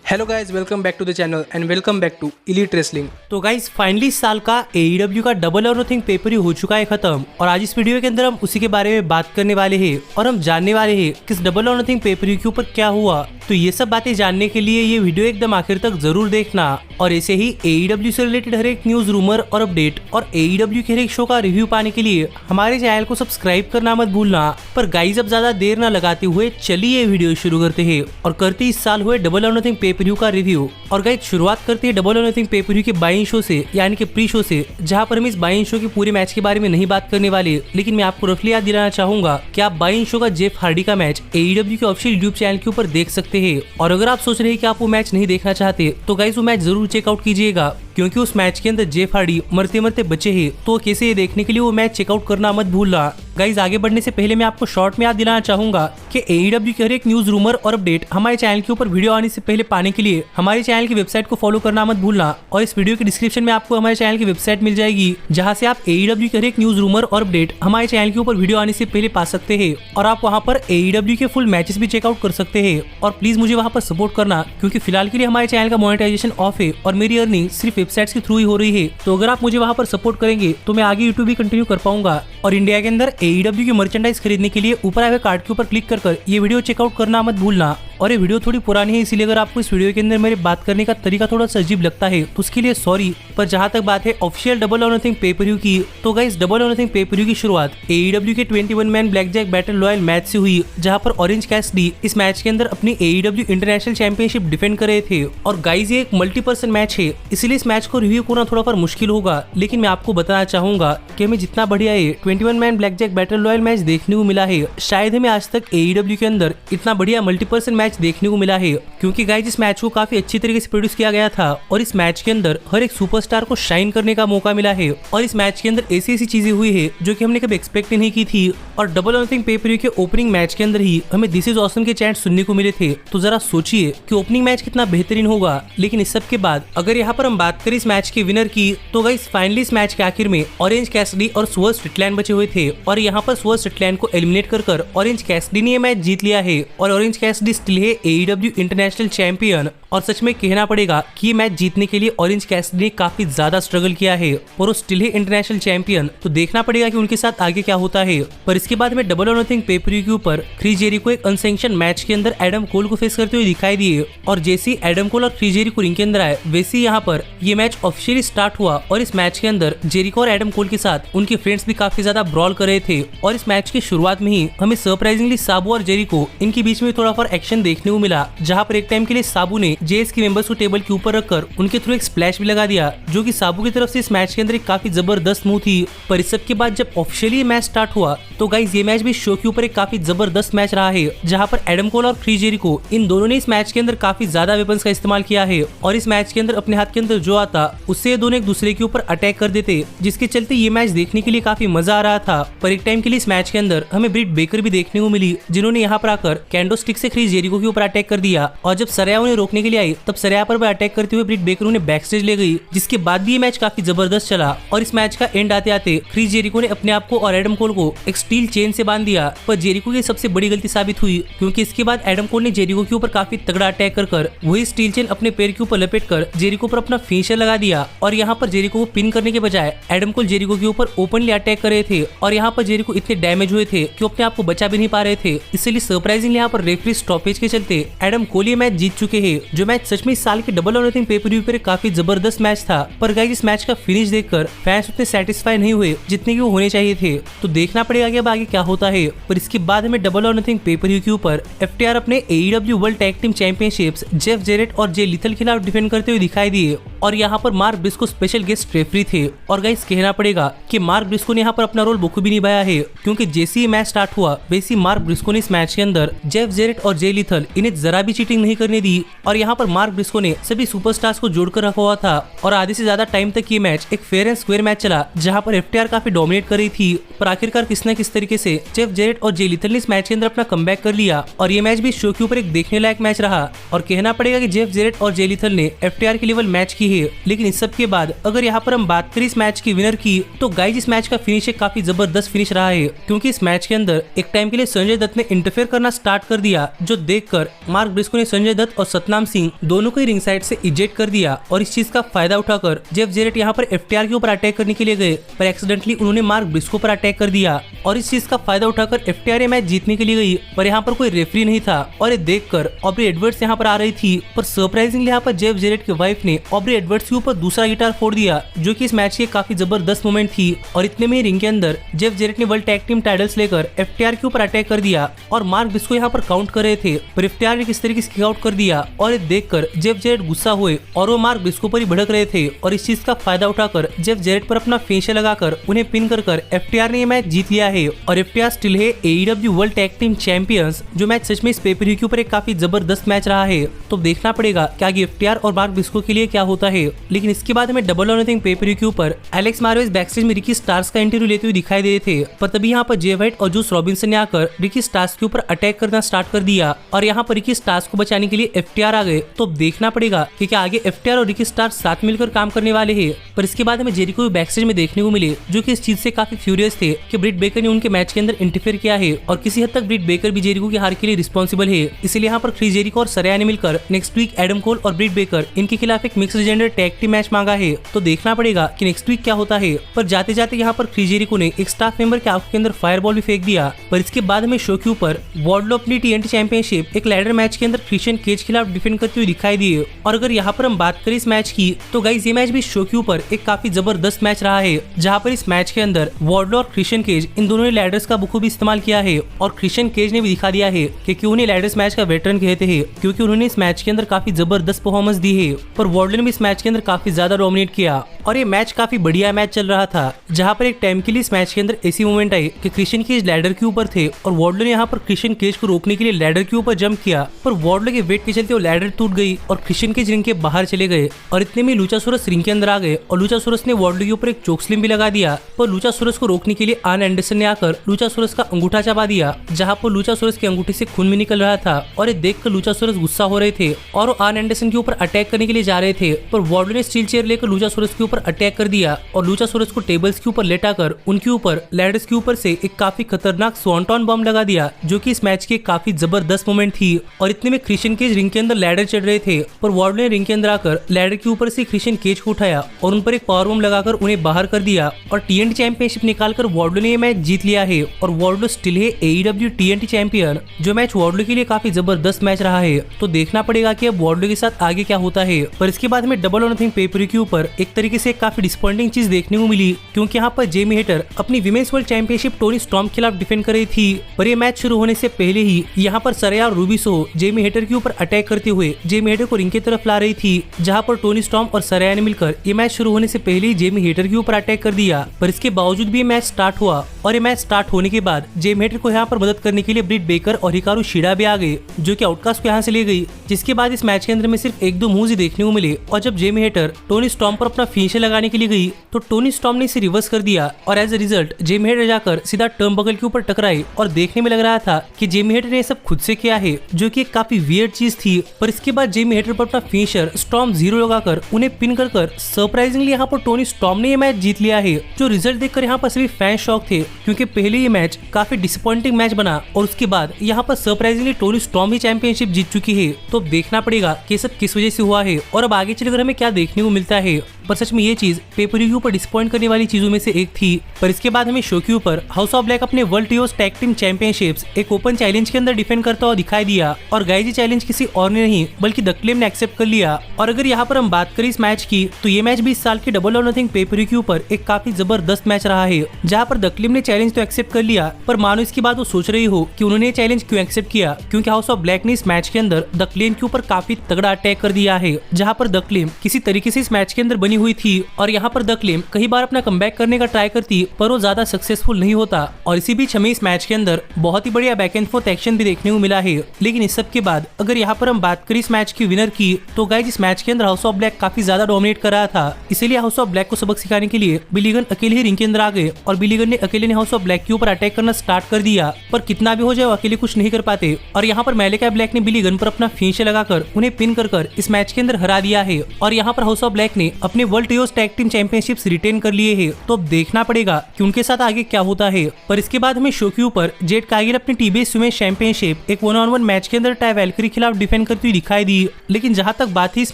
Hello guys, welcome back to the channel and welcome back to Elite Wrestling. तो guys finally इस साल का AEW का double or Nothing paper हो चुका है खत्म और आज इस वीडियो के अंदर हम उसी के बारे में बात करने वाले हैं और हम जानने वाले हैं कि इस डबल और नथिंग पेपर के ऊपर क्या हुआ। तो ये सब बातें जानने के लिए ये वीडियो एकदम आखिर तक जरूर देखना और ऐसे ही AEW से रिलेटेड हर एक न्यूज, रूमर और अपडेट और AEW के हर एक शो का रिव्यू पाने के लिए हमारे चैनल को सब्सक्राइब करना मत भूलना। पर गाइज अब ज्यादा देर न लगाते हुए चलिए वीडियो शुरू करते हैं और करते इस साल हुए डबल और नथिंग पेपर का रिव्यू। और गाइस शुरुआत करते हैं डबल और नथिंग पेपर के बाइंग शो से, यानी कि प्री शो से, जहां पर हम इस बाइंग शो के पूरे मैच के बारे में नहीं बात करने वाले, लेकिन मैं आपको रफली याद दिलाना चाहूंगा कि आप बाइंग शो का जेफ हार्डी का मैच AEW के ऑफिशियल यूट्यूब चैनल के ऊपर देख सकते हैं। और अगर आप सोच रहे हैं कि आप वो मैच नहीं देखना चाहते तो गाइस वो मैच जरूर चेकआउट कीजिएगा, क्योंकि उस मैच के अंदर जेफ हार्डी मरते मरते बचे हैं। तो कैसे ये देखने के लिए वो मैच चेकआउट करना मत भूलना। गाइस आगे बढ़ने से पहले मैं आपको शॉर्ट में याद दिलाना चाहूंगा कि AEW के हर एक न्यूज, रूमर और अपडेट हमारे चैनल के ऊपर वीडियो आने से पहले पाने के लिए हमारे चैनल की वेबसाइट को फॉलो करना मत भूलना। और इस वीडियो के डिस्क्रिप्शन में आपको हमारे चैनल की वेबसाइट मिल जाएगी, जहां से आप AEW के हर एक न्यूज, रूमर और अपडेट हमारे चैनल के ऊपर वीडियो आने से पहले पा सकते हैं और आप वहां पर AEW के फुल मैचेस भी चेकआउट कर सकते हैं। और प्लीज मुझे वहां पर सपोर्ट करना, क्योंकि फिलहाल के लिए हमारे चैनल का मोनेटाइजेशन ऑफ है और मेरी अर्निंग सिर्फ वेबसाइट्स के थ्रू ही हो रही है। तो अगर आप मुझे वहां पर सपोर्ट करेंगे तो मैं आगे यूट्यूब भी कंटिन्यू कर पाऊंगा। और इंडिया के अंदर AEW की मर्चेंडाइज खरीदने के लिए ऊपर आए हुए कार्ड के ऊपर क्लिक कर ये वीडियो चेकआउट करना मत भूलना। और ये वीडियो थोड़ी पुरानी है, इसीलिए अगर आपको इस वीडियो के अंदर मेरे बात करने का तरीका थोड़ा सा अजीब लगता है तो उसके लिए सॉरी। पर जहां तक बात है official Double or Nothing paper की, तो guys Double or Nothing paper की शुरुआत AEW के 21 man Blackjack Battle Royal match से हुई, जहां पर ऑरेंज कैसिडी इस मैच के अंदर अपनी AEW इंटरनेशनल चैंपियनशिप डिफेंड कर रहे थे। और गाइस ये एक मल्टीपर्सन मैच है, इसलिए इस मैच को रिव्यू करना थोड़ा पर मुश्किल होगा, लेकिन मैं आपको बताना चाहूंगा कि हमें जितना बढ़िया है 21 man Blackjack Battle Royal match देखने को मिला है, शायद हमें आज तक AEW के अंदर इतना बढ़िया मल्टीपर्सन मैच देखने को मिला है। क्योंकि गाइस इस मैच को काफी अच्छी तरीके से प्रोड्यूस किया गया था और इस मैच के अंदर हर एक सुपरस्टार को शाइन करने का मौका मिला है। और इस मैच के अंदर ऐसी ऐसी चीजें हुई है जो कि हमने कभी एक्सपेक्ट नहीं की थी। और डबल और नथिंग पेपर के ओपनिंग मैच के अंदर ही हमें दिस इज ऑसम के चैंट सुनने को मिले थे। तो जरा सोचिए कि ओपनिंग मैच कितना बेहतरीन होगा। लेकिन इस सब के बाद अगर यहाँ पर हम बात करें इस मैच के विनर की, तो गाइस फाइनली इस मैच के आखिर में ऑरेंज कैसिडी और सुअर स्ट्रिकलैंड बचे हुए थे और यहाँ पर सुअर स्ट्रिकलैंड को एलिमिनेट कर ऑरेंज कैसिडी ने ये मैच जीत लिया है। और ऑरेंज कैसिडी स्टिल है AEW इंटरनेशनल चैंपियन। और सच में कहना पड़ेगा कि ये मैच जीतने के लिए ऑरेंज कैसिडी ने काफी ज्यादा स्ट्रगल किया है और वो स्टिल है इंटरनेशनल चैंपियन। तो देखना पड़ेगा कि उनके साथ आगे क्या होता है। पर इसके बाद में डबल और नथिंग पेपर के ऊपर क्रिस जेरिको एक अनसैंक्शन मैच के अंदर एडम कोल को फेस करते हुए दिखाई दिए। और जैसे एडम कोल और क्रिस जेरिको रिंग के अंदर आए, वैसे ही यहाँ पर ये मैच ऑफिशियली स्टार्ट हुआ और इस मैच के अंदर जेरिको और एडम कोल के साथ उनके फ्रेंड्स भी काफी ज्यादा ब्रॉल कर रहे थे। और इस मैच की शुरुआत में ही हमें सरप्राइजिंगली साबू और जेरिको इनके बीच में थोड़ा फॉर एक्शन देखने को मिला, जहाँ पर एक टाइम के लिए साबू ने जेएस के मेंबर्स को टेबल के ऊपर रखकर उनके थ्रू एक स्प्लैश भी लगा दिया, जो कि साबू की तरफ से इस मैच के अंदर एक काफी जबरदस्त मूव थी। पर इस सब के बाद जब ऑफिशियली मैच स्टार्ट हुआ तो गाइस ये मैच भी शो के ऊपर एक काफी जबरदस्त मैच रहा है, जहां पर एडम कोल और क्रिस जेरिको इन दोनों ने इस मैच के अंदर काफी ज्यादा वेपन्स का इस्तेमाल किया है। और इस मैच के अंदर अपने हाथ के अंदर जो आता उससे ये दोनों एक दूसरे के ऊपर अटैक कर देते, जिसके चलते ये मैच देखने के लिए काफी मजा आ रहा था। पर एक टाइम के लिए इस मैच के अंदर हमें ब्रिट बेकर भी देखने को मिली, जिन्होंने यहाँ पर आकर कैंडो स्टिक से क्रिस जेरिको के ऊपर अटैक कर दिया। और जब सरया उन्हें रोकने के लिए आई तब सरया पर अटैक करते हुए ब्रिट बेकर उन्हें बैक स्टेज ले गई, जिसके बाद भी ये मैच काफी जबरदस्त चला। और इस मैच का एंड आते आते क्रिस जेरिको ने अपने आप को और एडम कोल को एक स्टील चेन से बांध दिया। पर जेरिको की सबसे बड़ी गलती साबित हुई, क्योंकि इसके बाद एडम कोल ने जेरिको के ऊपर काफी तगड़ा अटैक कर वही स्टील चेन अपने पैर के ऊपर लपेट कर जेरिको पर अपना फिनिशर लगा दिया। और यहाँ पर जेरिको को पिन करने के बजाय एडम कोल जेरिको के ऊपर ओपनली अटैक कर रहे थे और यहाँ पर जेरिको इतने डैमेज हुए थे कि अपने आप को बचा भी नहीं पा रहे थे। इसलिए सरप्राइजिंगली यहाँ पर रेफरी स्टॉपेज के चलते एडम कोल ये मैच जीत चुके हैं, जो मैच सच में इस साल के डबल और नथिंग पेपर पर काफी जबरदस्त मैच था। पर गाइस इस मैच का फिनिश देखकर फैंस उतने सेटिस्फाई नहीं हुए जितने की वो होने चाहिए थे। तो देखना पड़ेगा कि अब आगे क्या होता है। पर इसके बाद हमें डबल और नथिंग पेपर के ऊपर FTR अपने AEW world tag team championships Jeff Jared और जे लिथल के खिलाफ डिफेंड करते हुए दिखाई दिए। और यहाँ पर mark Briscoe special guest referee थे। और गाइस कहना पड़ेगा कि मार्क ब्रिस्को ने यहाँ पर अपना रोल बखूबी निभाया है, क्योंकि जैसे ही मैच स्टार्ट हुआ वैसे मार्क ब्रिस्को ने इस मैच के अंदर जेफ जेरेट और जे लिथल इन्हें जरा भी चीटिंग नहीं करने दी। और यहाँ पर मार्क ब्रिस्को ने सभी सुपरस्टार्स को जोड़कर रखा हुआ था और आधे से ज्यादा टाइम तक ये मैच एक फेयर एंड स्क्वायर मैच चला, जहां पर FTR काफी डोमिनेट कर रही थी। पर आखिरकार किस न किस तरीके से जेफ जेरेट और जे लिथल ने इस मैच के अंदर अपना कमबैक कर लिया और ये मैच भी शो के ऊपर एक देखने लायक मैच रहा। और कहना पड़ेगा कि जेफ जेरेट और जे लिथल ने FTR की लेवल मैच की है। लेकिन इस सब के बाद अगर यहाँ पर हम बात करें इस मैच की विनर की, तो गाइज इस मैच का फिनिश एक काफी जबरदस्त फिनिश रहा है, क्योंकि इस मैच के अंदर एक टाइम के लिए संजय दत्त ने इंटरफेयर करना स्टार्ट कर दिया, जो देखकर मार्क ब्रिस्को ने संजय दत्त और सतनाम सिंह दोनों को ही रिंग साइड से इजेक्ट कर दिया। और इस चीज का फायदा उठाकर जेफ जेरेट यहाँ पर एफटीआर के ऊपर अटैक करने के लिए गए, पर एक्सीडेंटली उन्होंने मार्क ब्रिस्को पर अटैक कर दिया। और इस चीज का फायदा उठाकर एफटीआर मैच जीतने के लिए गई, पर यहाँ पर कोई रेफरी नहीं था। और ये देखकर ऑब्री एडवर्ड्स यहाँ पर आ रही थी, पर सरप्राइजिंगली यहाँ पर जेफ जेरेट की वाइफ ने ऑब्री एडवर्ड्स के ऊपर दूसरा गिटार फोड़ दिया, जो कि इस मैच की काफी जबरदस्त मोमेंट थी। और इतने में रिंग के अंदर जेफ जेरेट ने वर्ल्ड टैग टीम टाइटल्स लेकर एफटीआर के ऊपर अटैक कर दिया, और मार्क ब्रिस्को यहाँ पर काउंट कर रहे थे, पर एफटीआर ने किस तरीके से किक आउट कर दिया। और ये देखकर जेफ जेरेट गुस्सा हुए और वो मार्क ब्रिस्को पर ही भड़क रहे थे, और इस चीज का फायदा उठाकर जेफ जेरेट पर अपना फेशियल लगाकर उन्हें पिन कर एफटीआर ने ये मैच जीत लिया है। और एफटीआर स्टिल है AEW world tag team champions, जो मैच सच में इस पेपर के ऊपर एक काफी जबरदस्त मैच रहा है। तो देखना पड़ेगा कि आगे एफटीआर और मार्क ब्रिस्को के लिए क्या होता है। लेकिन इसके बाद हमें डबल और नथिंग पेपर के ऊपर एलेक्स मार्वेज बैकस्टेज में रिकी स्टार्स का इंटरव्यू लेते हुए दिखाई दे रहे थे, पर तभी यहाँ पर जे व्हाइट और जूस रॉबिन्सन ने आकर रिकी स्टार्स के ऊपर अटैक करना स्टार्ट कर दिया, और यहाँ पर रिकी स्टार्स को बचाने के लिए एफटीआर आ गए। तो देखना पड़ेगा कि क्या आगे एफटीआर और रिकी स्टार्स साथ मिलकर काम करने वाले हैं। पर इसके बाद हमें जेरिको भी बैकस्टेज में देखने को मिले, जो कि इस चीज से काफी फ्यूरियस थे कि ब्रिट बेकर ने उनके मैच के अंदर इंटरफेयर किया है, और किसी हद तक ब्रिट बेकर भी जेरिको की हार के लिए रिस्पॉन्सिबल है। इसलिए यहाँ पर क्रिस जेरिको और सरया ने मिलकर नेक्स्ट वीक एडम कोल और ब्रिट बेकर इनके खिलाफ एक mixed gender tag team match मांगा है। तो देखना पड़ेगा कि नेक्स्ट वीक क्या होता है। पर जाते जाते यहाँ पर क्रिस जेरिको ने एक स्टाफ मेंबर के आंखों के अंदर फायरबॉल भी फेंक दिया। पर इसके बाद हमें शो के ऊपर वार्डलो अपनी टीएनटी चैंपियनशिप एक लैडर मैच के अंदर क्रिश्चियन केज खिलाफ डिफेंड करते हुए दिखाई दिए। और अगर यहाँ पर हम बात करें इस मैच की, तो गाइस ये मैच भी शो के ऊपर एक काफी जबरदस्त मैच रहा है, जहाँ पर इस मैच के अंदर वार्डलो और क्रिश्चियन केज इन दोनों ने लैडर्स का बखूबी इस्तेमाल किया है। और क्रिश्चियन केज ने भी दिखा दिया है कि क्यों उन्हें लैडर्स मैच का वेटरन कहते हैं, क्योंकि उन्होंने इस मैच के अंदर काफी जबरदस्त परफॉर्मेंस दी है। पर वार्डलो ने भी इस मैच के अंदर काफी ज्यादा डोमिनेट किया, और ये मैच काफी बढ़िया मैच चल रहा था, जहाँ पर एक टाइम के लिए इस मैच के अंदर ऐसी मोमेंट आई कि क्रिश्चियन केज लैडर के ऊपर थे, और वार्डलो ने यहाँ पर क्रिश्चियन केज को रोकने के लिए लैडर के ऊपर जंप किया, पर वार्डलो के वेट के चलते वो लैडर टूट गई और क्रिश्चियन केज रिंग के बाहर चले गए। और इतने में लुचासोरस रिंग के अंदर आ गए, और लुचासोरस ने वार्डलो के ऊपर एक चोकस्लिम भी लगा दिया। पर लुचासोरस को रोकने के लिए आन एंडरसन ने आकर लुचासोरस का अंगूठा चबा दिया, जहाँ पर लुचासोरस के अंगूठे से खून भी निकल रहा था। और ये देखकर लुचासोरस गुस्सा हो रहे थे और आन एंडरसन के ऊपर अटैक करने के लिए जा रहे थे, पर वार्डलो ने स्टील चेयर लेकर लुचासोरस के ऊपर अटैक कर दिया, और लुचासोरस को टेबल्स के ऊपर लेटाकर उनके ऊपर लैडर्स के ऊपर से एक काफी खतरनाक स्वांटन बम लगा दिया, जो कि इस मैच की काफी जबरदस्त मोमेंट थी। और इतने में क्रिश्चियन केज रिंग के अंदर लैडर चढ़ रहे थे, पर वार्डलो ने रिंग के अंदर आकर लैडर के ऊपर से क्रिश्चियन केज को उठाया और उन पर एक पावर बम लगाकर उन्हें बाहर कर दिया, और टीएनटी चैंपियनशिप निकालकर वार्डलो ने ये मैच जीत लिया है। और वार्डलो स्टिल है एईडब्ल्यू टीएनटी चैंपियन, जो मैच वार्डलो के लिए काफी जबरदस्त मैच रहा है। तो देखना पड़ेगा कि अब वार्डलो के साथ आगे क्या होता है। पर इसके बाद हमें डबल और नथिंग पेपर के ऊपर एक तरीके से काफी डिसअपॉइंटिंग चीज देखने को मिली, क्योंकि यहाँ पर जेमी हेटर अपनी women's world championship Tony storm के खिलाफ डिफेंड कर रही थी। पर ये मैच शुरू होने से पहले ही यहाँ पर सरया और रूबी सोहो जेमी हेटर के ऊपर अटैक करते हुए जेमी हेटर को रिंग की तरफ ला रही थी, जहाँ पर टोनी स्टॉर्म और सरया ने मिलकर ये मैच शुरू होने से पहले ही जेमी हेटर के ऊपर अटैक कर दिया। पर इसके बावजूद भी ये मैच स्टार्ट हुआ, और ये मैच स्टार्ट होने के बाद जेमी हेटर को यहाँ पर मदद करने के लिए ब्रिट बेकर और हिकारू शिडा भी आ गए, जो कि आउटकास्ट को यहाँ से ले गई। जिसके बाद इस मैच के अंदर में सिर्फ एक दो मूव्स ही देखने को मिले, और जब जेमी हेटर टोनी स्टॉर्म पर अपना फिनिशर लगाने के लिए गई, तो टोनी स्टॉर्म ने इसे रिवर्स कर दिया, और as a result Jamie Hayter जाकर सीधा टर्न बगल के ऊपर टकराई। और देखने में लग रहा था कि जेमी हेटर ने सब खुद से किया है, जो कि एक काफी वियर्ड चीज थी। पर इसके बाद जेमी हेटर पर अपना फिनिशर स्टॉर्म जीरो लगाकर उन्हें पिन कर सरप्राइजिंगली यहाँ पर टोनी स्टॉर्म ने ये मैच जीत लिया है, जो रिजल्ट देखकर यहाँ पर सभी फैन शॉक थे, क्योंकि पहले ये मैच काफी डिसअपॉइंटिंग मैच बना, और उसके बाद यहाँ पर सरप्राइजिंगली टोनी स्टॉर्म ही चैंपियनशिप जीत चुकी है। तो देखना पड़ेगा कि सब किस वजह से हुआ है, और अब आगे चलकर हमें क्या देखने को मिलता है। पर सच में ये चीज पेपर के ऊपर डिसअपॉइंट करने वाली चीजों में से एक थी। पर इसके बाद हमें शो के ऊपर हाउस ऑफ ब्लैक अपने World Trios tag team championships एक ओपन चैलेंज के अंदर डिफेंड करता हुआ दिखाई दिया, और गाइस ये चैलेंज किसी और ने नहीं बल्कि द क्लेम ने एक्सेप्ट कर लिया। और अगर यहाँ पर हम बात करें इस मैच की, तो ये मैच भी इस साल की डबल और नथिंग पेपर के ऊपर एक काफी जबरदस्त मैच रहा है, जहाँ पर द क्लेम ने चैलेंज तो एक्सेप्ट कर लिया, पर मानो इसके बाद वो सोच रही हो कि उन्होंने चैलेंज क्यों एक्सेप्ट किया, क्योंकि हाउस ऑफ ब्लैक ने इस मैच के अंदर द क्लेम के ऊपर काफी तगड़ा अटैक कर दिया है, जहाँ पर द क्लेम किसी तरीके से इस मैच के अंदर बनी हुई थी और यहाँ पर द क्लेम कई बार अपना कमबैक करने का ट्राई करती पर वो ज्यादा सक्सेसफुल नहीं होता। और इसी बीच हमें इस मैच के अंदर बहुत ही बढ़िया बैक एंड फोर्थ एक्शन भी देखने को मिला है। लेकिन इस सब के बाद अगर यहाँ पर हम बात करें इस मैच की विनर की, तो गाइस इस मैच के अंदर हाउस ऑफ ब्लैक काफी ज्यादा डोमिनेट कर रहा था। इसीलिए हाउस ऑफ ब्लैक को सबक सिखाने के लिए बिली गन अकेले ही रिंग के अंदर आ गए और बिली गन ने अकेले ने हाउस ऑफ ब्लैक के ऊपर अटैक करना स्टार्ट कर दिया। पर कितना भी हो जाए वो अकेले कुछ नहीं कर पाते और यहाँ पर मैलेका ब्लैक ने बिली गन पर अपना फिनिशर लगाकर उन्हें पिन कर इस मैच के अंदर हरा दिया है। और यहाँ पर हाउस ऑफ ब्लैक ने अपने World Trios tag team championships retain कर लिए है। तो अब देखना पड़ेगा कि उनके साथ आगे क्या होता है। पर इसके बाद हमें शो के ऊपर जेड कारगिल अपनी टीबीएस वुमेन चैंपियनशिप एक 1-on-1 मैच के अंदर टाई वैल्करी खिलाफ डिफेंड करती हुई दिखाई दी। लेकिन जहां तक बात थी इस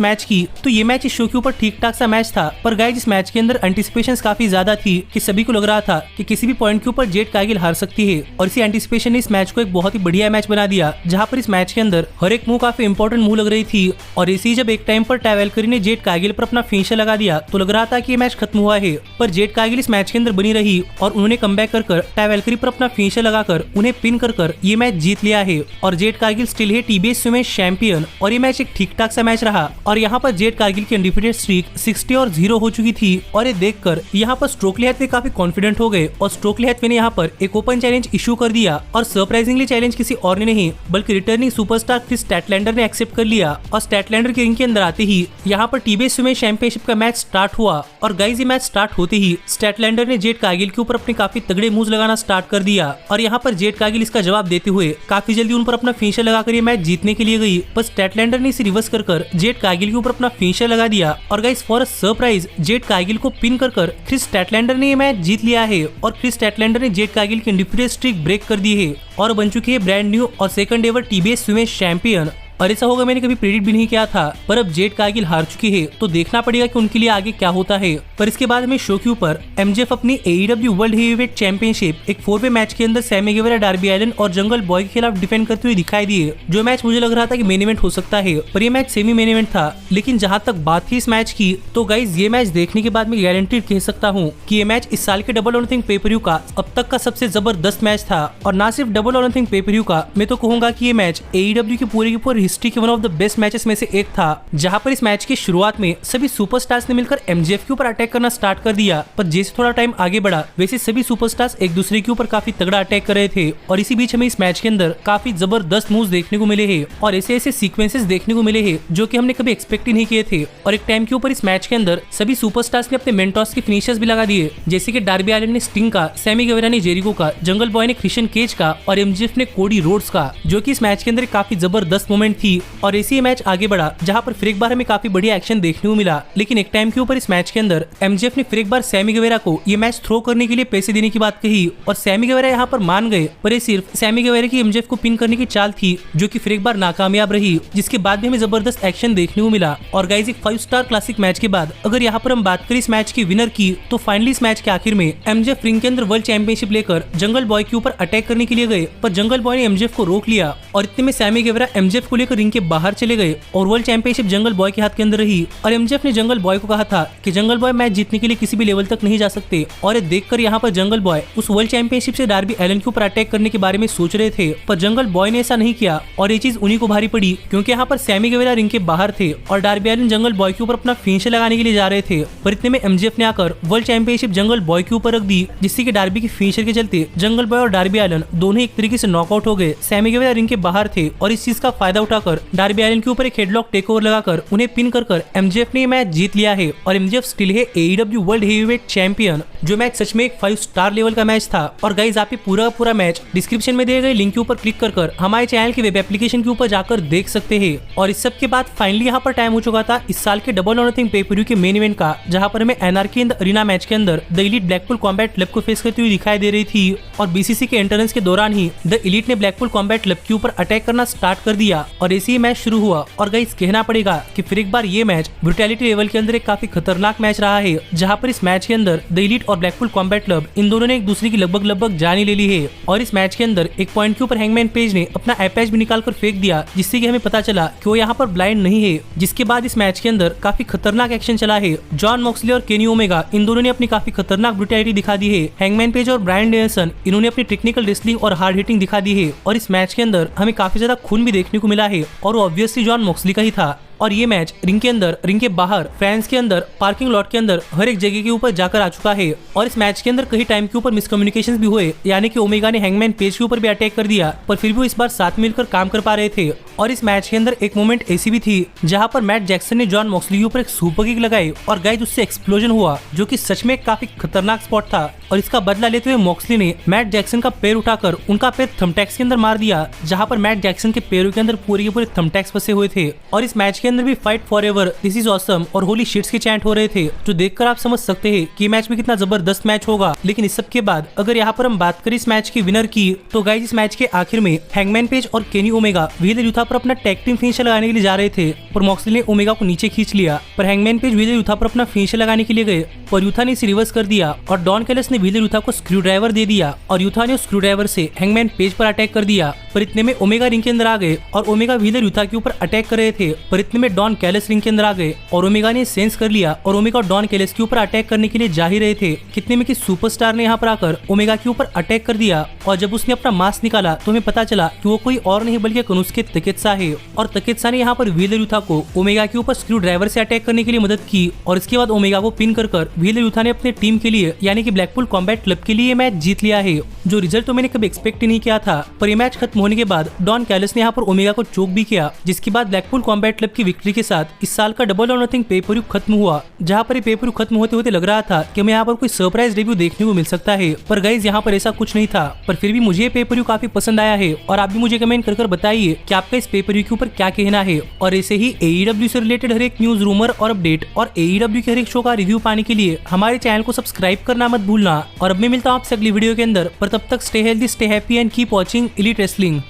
मैच की, तो ये मैच इस शो के ऊपर ठीक ठाक सा मैच था। पर गाइस इस मैच के अंदर एंटिसिपेशंस काफी ज्यादा थी कि सभी को लग रहा था कि किसी भी पॉइंट के ऊपर जेड कारगिल हार सकती है। और इसी एंटिसिपेशन ने इस मैच को एक बहुत ही बढ़िया मैच बना दिया, जहां पर इस मैच के अंदर हर एक मूव काफी इंपॉर्टेंट मूव लग रही थी। और इसी जब एक टाइम पर टाई वैल्करी ने जेड कारगिल पर अपना फिनिशर लगा दिया तो लग रहा था कि ये मैच खत्म हुआ है। पर जेड कारगिल इस मैच के अंदर बनी रही और उन्होंने कमबैक कर टाई वैल्करी पर अपना फिनिशर लगाकर उन्हें पिन कर ये मैच जीत लिया है। और जेड कारगिल स्टिल है टीबीएस वुमेन चैंपियन। और ये मैच एक ठीक ठाक सा मैच रहा। और यहाँ पर जेड कारगिल की अनडिफिटेड स्ट्रीक 60-0 हो चुकी थी। और ये देखकर यहाँ पर स्ट्रोकली हैथवे काफी कॉन्फिडेंट हो गए और स्ट्रोकली हैथवे ने यहाँ पर एक ओपन चैलेंज इशू कर दिया। और सरप्राइजिंगली चैलेंज किसी और ने नहीं बल्कि रिटर्निंग सुपरस्टार क्रिस स्टैटलैंडर ने एक्सेप्ट कर लिया। और स्टैटलैंडर के रिंग के अंदर आते ही यहाँ पर टीबीएस वुमेन चैंपियनशिप का मैच स्टार्ट हुआ। और गाइस ये मैच स्टार्ट होते ही स्टैटलैंडर ने जेड कारगिल के ऊपर अपने काफी तगड़े मूव्स लगाना स्टार्ट कर दिया। और यहाँ पर जेड कारगिल इसका जवाब देते हुए काफी जल्दी उन पर अपना फिनिशर लगाकर ये मैच जीतने के लिए गई। पर स्टैटलैंडर ने इसे रिवर्स कर जेड कारगिल के ऊपर अपना फिनिशर लगा दिया। और guys for a surprise Jade Cargill को पिन कर क्रिस स्टैटलैंडर ने ये मैच जीत लिया है। और क्रिस स्टैटलैंडर ने जेड कारगिल की अनडिफिटेड स्ट्रीक ब्रेक कर दी है और बन चुकी है ब्रांड न्यू और second ever TBS women champion. और ऐसा होगा मैंने कभी प्रेडिक्ट भी नहीं किया था। पर अब जेड कारगिल हार चुकी है तो देखना पड़ेगा कि उनके लिए आगे क्या होता है। पर इसके बाद हमें शो के ऊपर एमजेएफ अपनी एईडब्ल्यू वर्ल्ड हेवीवेट चैंपियनशिप एक 4-वे मैच के अंदर सैमी गेवेरा, डार्बी एलन और जंगल बॉय के खिलाफ डिफेंड करते हुए दिखाई दिए। जो मैच मुझे लग रहा था कि मेन इवेंट हो सकता है, पर ये मैच सेमी मेन इवेंट था। लेकिन जहां तक बात थी इस मैच की, तो गाइज ये मैच देखने के बाद मैं गारंटीड कह सकता हूँ कि ये मैच इस साल के डबल और नथिंग पे-पर-व्यू का अब तक का सबसे जबरदस्त मैच था। और ना सिर्फ डबल और नथिंग पे-पर-व्यू का, मैं तो कहूंगा कि ये मैच एईडब्ल्यू की पूरी हिस्ट्री के one of the best matches में से एक था। जहां पर इस मैच की शुरुआत में सभी सुपरस्टार्स ने मिलकर एमजेएफ के ऊपर अटैक करना स्टार्ट कर दिया। पर जैसे थोड़ा टाइम आगे बढ़ा वैसे सभी सुपरस्टार्स एक दूसरे के ऊपर काफी तगड़ा अटैक कर रहे थे। और इसी बीच हमें इस मैच के अंदर काफी जबरदस्त मूव्स देखने को मिले हैं और ऐसे ऐसे सीक्वेंसेस देखने को मिले हैं जो कि हमने कभी एक्सपेक्ट ही नहीं किए थे। और एक टाइम के ऊपर इस मैच के अंदर सभी सुपरस्टार्स ने अपने मेंटॉस के फिनिशर्स भी लगा दिए, जैसे कि डार्बी एलन ने स्टिंग का, सैमी गेवेरा ने जेरिको का, जंगल बॉय ने क्रिश्चियन केज का और एमजेएफ ने कोडी रोड्स का, जो कि इस मैच के अंदर काफी जबरदस्त मोमेंट थी। और ऐसे ही मैच आगे बढ़ा जहां पर फिर एक बार हमें काफी बढ़िया एक्शन देखने को मिला। लेकिन एक टाइम के ऊपर इस मैच के अंदर एमजेएफ ने फिर एक बार सैमी गेवेरा को ये मैच थ्रो करने के लिए पैसे देने की बात कही और सैमी गेवेरा यहाँ पर मान गए। पर ये सिर्फ सैमी गेवेरा की एमजेएफ को पिन करने की चाल थी, जो कि फिर एक बार नाकामयाब रही, जिसके बाद भी हमें जबरदस्त एक्शन देखने को मिला। और गाइस एक 5-स्टार क्लासिक मैच के बाद अगर यहाँ पर हम बात करें इस मैच की विनर की, तो फाइनली इस मैच के आखिर में एमजेएफ रिंग के अंदर वर्ल्ड चैंपियनशिप लेकर जंगल बॉय के ऊपर अटैक करने के लिए गए। पर जंगल बॉय ने एमजेएफ को रोक लिया और इतने में सैमी गेवेरा एमजेएफ को लेकर रिंग के बाहर चले गए और वर्ल्ड चैंपियनशिप जंगल बॉय के हाथ के अंदर रही। और एमजेएफ ने जंगल बॉय को कहा था कि जंगल बॉय मैच जीतने के लिए किसी भी लेवल तक नहीं जा सकते। और ये देखकर यहाँ पर जंगल बॉय उस वर्ल्ड चैंपियनशिप से डार्बी एलन के ऊपर अटैक करने के बारे में सोच रहे थे, पर जंगल बॉय ने ऐसा नहीं किया और ये चीज उन्हीं को भारी पड़ी, क्योंकि यहाँ पर सैमी गेवेरा रिंग के बाहर थे और डार्बी एलन जंगल बॉय के ऊपर अपना फिनिशर लगाने के लिए जा रहे थे। पर इतने में एमजेएफ ने आकर वर्ल्ड चैंपियनशिप जंगल बॉय के ऊपर रख दी, जिससे कि डार्बी की फिनिशर के चलते जंगल बॉय और डार्बी एलन दोनों एक तरीके से नॉकआउट हो गए। सैमी गेवेरा रिंग के बाहर थे और इस चीज का फायदा उठाकर डार्बी एलन के ऊपर एक हेडलॉक टेकओवर लगाकर उन्हें पिन कर एमजेएफ ने मैच जीत लिया है। और एमजेएफ स्टिल है एईडब्ल्यू वर्ल्ड हेवीवेट चैंपियन। जो मैच सच में एक 5-स्टार लेवल का मैच था। और गाइज आप ये पूरा मैच डिस्क्रिप्शन में दिए गए लिंक के ऊपर क्लिक कर हमारे चैनल के वेब एप्लीकेशन के ऊपर जाकर देख सकते हैं। और इस सब के बाद फाइनली यहाँ पर टाइम हो चुका था इस साल के डबल और नथिंग पे-पर-व्यू के मेन इवेंट का, जहाँ पर हमें एनआरकी इन द अरीना मैच के अंदर the elite Blackpool combat club को फेस करती हुई दिखाई दे रही थी। और बीसीसी के एंट्रेंस के दौरान ही द इलीट ने ब्लैकपूल कॉम्बैट क्लब के ऊपर अटैक करना स्टार्ट कर दिया और ऐसे ही मैच शुरू हुआ। और गाइज कहना पड़ेगा कि फिर एक बार ये मैच ब्रुटैलिटी लेवल के अंदर एक काफी खतरनाक मैच रहा है, जहाँ पर इस मैच के अंदर द इलीट और ब्लैकपूल कॉम्बैट क्लब इन दोनों ने एक दूसरे की लगभग जान ही ले ली है। और इस मैच के अंदर एक पॉइंट के ऊपर हैंगमैन पेज ने अपना एपैच भी निकाल कर फेंक दिया, जिससे कि हमें पता चला कि वो यहाँ पर ब्लाइंड नहीं है। जिसके बाद इस मैच के अंदर काफी खतरनाक एक्शन चला है। जॉन मॉक्सली और केनी ओमेगा इन दोनों ने अपनी काफी खतरनाक ब्रुटैलिटी दिखा दी है। हैंगमैन पेज और ब्रायन डेनिसन इन्होंने अपनी टेक्निकल रेसलिंग और हार्ड हिटिंग दिखा दी है। और इस मैच के अंदर हमें काफी ज्यादा खून भी देखने को मिला है और वो ऑब्वियसली जॉन मॉक्सली का ही था। और ये मैच रिंग के अंदर, रिंग के बाहर, फैंस के अंदर, पार्किंग लॉट के अंदर, हर एक जगह के ऊपर जाकर आ चुका है। और इस मैच के अंदर कई टाइम के ऊपर मिसकम्युनिकेशंस भी हुए, यानी कि ओमेगा ने हैंगमैन पेज के ऊपर भी अटैक कर दिया, पर फिर भी वो इस बार साथ मिलकर काम कर पा रहे थे। और इस मैच के अंदर एक मोमेंट ऐसी भी थी जहां पर मैट जैक्सन ने जॉन मॉक्सली के ऊपर एक सुपर किक लगाई और गाइस उससे एक्सप्लोजन हुआ, जो कि सच में काफी खतरनाक स्पॉट था। और इसका बदला लेते हुए मॉक्सली ने मैट जैक्सन का पैर उठाकर उनका पैर थंबटैक्स के अंदर मार दिया, जहां पर मैट जैक्सन के पैरों के अंदर पूरे के पूरे थंबटैक्स फंसे हुए थे। और इस मैच के अंदर भी fight forever, this is awesome और होली शिट्स के चैंट हो रहे थे, जो देखकर आप समझ सकते हैं कि मैच में कितना जबरदस्त मैच होगा। लेकिन इस सब के बाद अगर यहाँ पर हम बात करें इस मैच के विनर की, तो गाइस इस मैच के आखिर में हैंगमैन पेज और केनी ओमेगा व्हीलर यूथा पर अपना टैग टीम फिनिशर लगाने के लिए जा रहे थे, पर मॉक्सली ने ओमेगा को नीचे खींच लिया। पर हैंगमैन पेज व्हीलर यूथा पर अपना फिनिशर लगाने के लिए गए, पर यूथा ने इसे रिवर्स कर दिया और डॉन कैलस ने व्हीलर यूथा को स्क्रू ड्राइवर दे दिया और यूथा ने उस स्क्रू ड्राइवर से हैंगमैन पेज पर अटैक कर दिया। पर इतने में ओमेगा रिंग के अंदर आ गए और ओमेगा व्हीलर यूथा के ऊपर अटैक कर रहे थे, पर इतने में डॉन कैलस रिंग के अंदर आ गए और ओमेगा ने सेंस कर लिया और ओमेगा डॉन कैलस के ऊपर अटैक करने के लिए जा ही रहे थे। कितने में कि सुपरस्टार ने यहाँ पर आकर ओमेगा के ऊपर अटैक कर दिया और जब उसने अपना मास्क निकाला तो हमें पता चला कि वो कोई और नहीं बल्कि कनुस्के तकेत्सा है। और तकेत्सा ने यहाँ पर व्हीलर यूथा को ओमेगा के ऊपर स्क्रू ड्राइवर से अटैक करने के लिए मदद की और इसके बाद ओमेगा को पिन कर व्हीलर यूथा ने अपने टीम के लिए यानी कि ब्लैकपूल कॉम्बैट क्लब के लिए मैच जीत लिया है, जो रिजल्ट तो मैंने कभी एक्सपेक्ट ही नहीं किया था। पर ये मैच खत्म होने के बाद डॉन कैलस ने यहाँ पर ओमेगा को चोक भी किया, जिसके बाद ब्लैकपूल कॉम्बैट क्लब की विक्ट्री के साथ इस साल का डबल और नथिंग पे पर व्यू खत्म हुआ, जहाँ पर ये पे पर व्यू खत्म होते होते लग रहा था कि हमें यहाँ पर कोई सरप्राइज रिव्यू देखने को मिल सकता है। पर गाइस यहाँ पर ऐसा कुछ नहीं था, पर फिर भी मुझे ये पे पर व्यू काफी पसंद आया है और आप भी मुझे कमेंट कर बताइए कि आपका इस पे पर व्यू के ऊपर क्या कहना है। और ऐसे ही AEW से रिलेटेड हर एक न्यूज, रूमर और अपडेट और AEW के हर एक शो का रिव्यू पाने के लिए हमारे चैनल को सब्सक्राइब करना मत भूलना। और अब मैं मिलता हूँ आपसे अगली वीडियो के अंदर, पर तब तक stay healthy, stay happy and keep watching elite wrestling.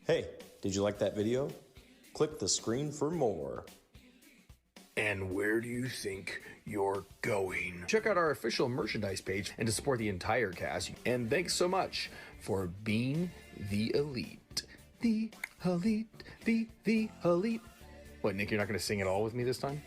Hey, did you like that video? Click the screen for more. And where do you think you're going? Check out our official merchandise page and to support the entire cast. And thanks so much for being the elite. The elite, the elite. What, Nick, you're not going to sing it all with me this time?